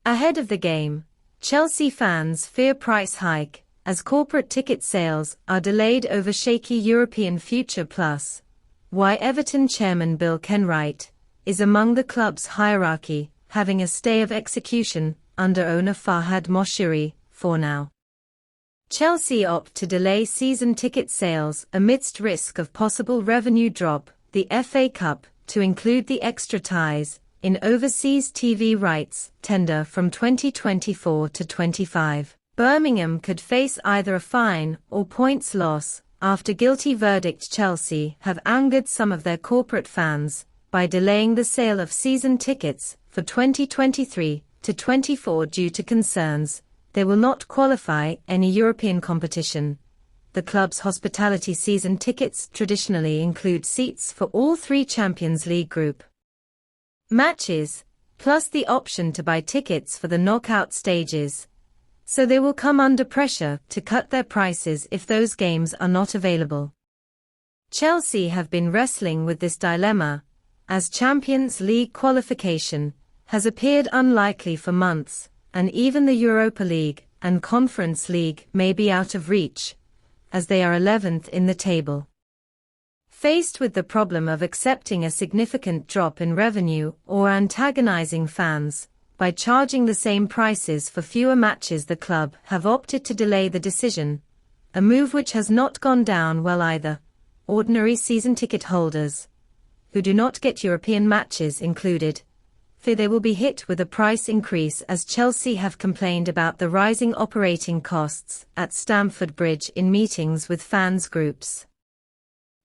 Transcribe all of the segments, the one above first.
Ahead of the game, Chelsea fans fear price hike as corporate ticket sales are delayed over shaky European future. Plus, why Everton chairman Bill Kenwright is among the club's hierarchy, having a stay of execution under owner Farhad Moshiri for now. Chelsea opt to delay season ticket sales amidst risk of possible revenue drop. The FA Cup, to include the extra ties in overseas TV rights tender from 2024 to 25. Birmingham could face either a fine or points loss after guilty verdict. Chelsea have angered some of their corporate fans by delaying the sale of season tickets for 2023 to 24 due to concerns they will not qualify any European competition. The club's hospitality season tickets traditionally include seats for all three Champions League group matches, plus the option to buy tickets for the knockout stages, so they will come under pressure to cut their prices if those games are not available. Chelsea have been wrestling with this dilemma, as Champions League qualification has appeared unlikely for months, and even the Europa League and Conference League may be out of reach, as they are 11th in the table. Faced with the problem of accepting a significant drop in revenue or antagonizing fans by charging the same prices for fewer matches, the club have opted to delay the decision, a move which has not gone down well either. Ordinary season ticket holders, who do not get European matches included, fear they will be hit with a price increase, as Chelsea have complained about the rising operating costs at Stamford Bridge in meetings with fans groups.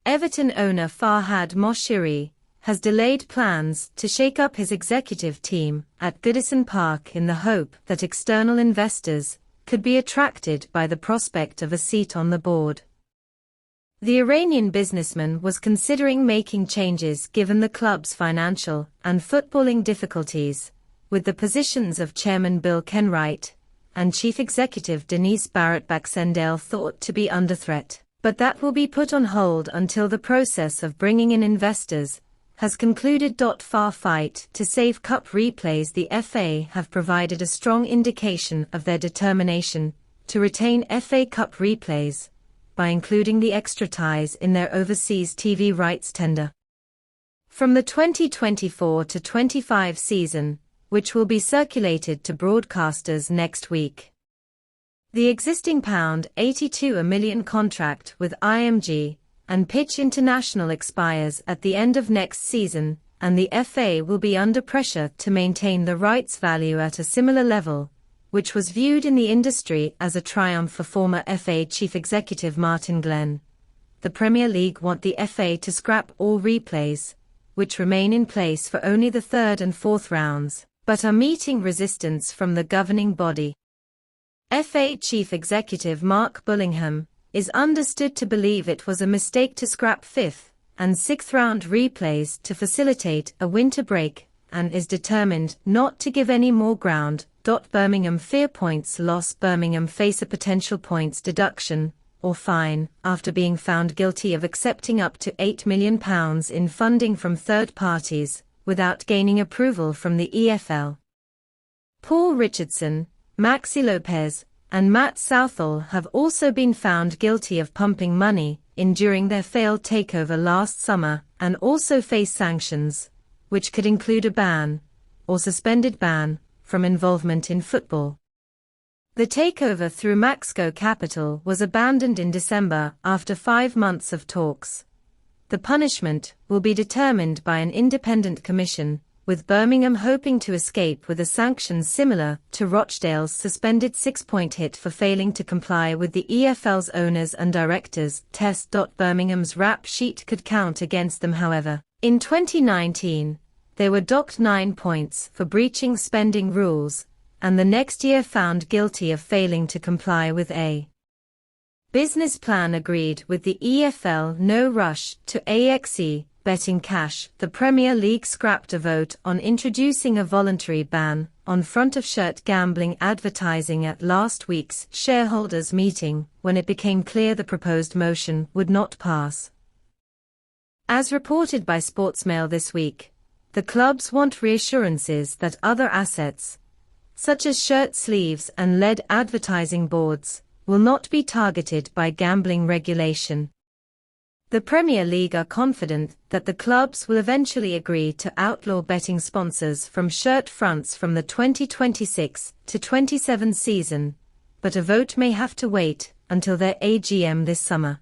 Everton owner Farhad Moshiri has delayed plans to shake up his executive team at Goodison Park in the hope that external investors could be attracted by the prospect of a seat on the board. The Iranian businessman was considering making changes given the club's financial and footballing difficulties, with the positions of chairman Bill Kenwright and chief executive Denise Barrett-Baxendale thought to be under threat. But that will be put on hold until the process of bringing in investors has concluded. Far fight to save cup replays. The FA have provided a strong indication of their determination to retain FA Cup replays by including the extra ties in their overseas TV rights tender. From the 2024 to 25 season, which will be circulated to broadcasters next week. The existing £82 million contract with IMG and Pitch International expires at the end of next season, and the FA will be under pressure to maintain the rights value at a similar level, which was viewed in the industry as a triumph for former FA chief executive Martin Glenn. The Premier League want the FA to scrap all replays, which remain in place for only the third and fourth rounds, but are meeting resistance from the governing body. FA Chief Executive Mark Bullingham is understood to believe it was a mistake to scrap fifth and sixth round replays to facilitate a winter break, and is determined not to give any more ground. Birmingham fear points loss. Birmingham face a potential points deduction or fine after being found guilty of accepting up to £8 million in funding from third parties without gaining approval from the EFL. Paul Richardson, Maxi Lopez, and Matt Southall have also been found guilty of pumping money in during their failed takeover last summer, and also face sanctions, which could include a ban, or suspended ban, from involvement in football. The takeover through Maxco Capital was abandoned in December after 5 months of talks. The punishment will be determined by an independent commission, with Birmingham hoping to escape with a sanction similar to Rochdale's suspended 6-point hit for failing to comply with the EFL's owners and directors test. Birmingham's rap sheet could count against them, however. In 2019, they were docked 9 points for breaching spending rules, and the next year found guilty of failing to comply with a business plan agreed with the EFL. No rush to AXE betting cash. The Premier League scrapped a vote on introducing a voluntary ban on front-of-shirt gambling advertising at last week's shareholders' meeting, when it became clear the proposed motion would not pass. As reported by Sportsmail this week, the clubs want reassurances that other assets, such as shirt sleeves and LED advertising boards, will not be targeted by gambling regulation. The Premier League are confident that the clubs will eventually agree to outlaw betting sponsors from shirt fronts from the 2026-27 season, but a vote may have to wait until their AGM this summer.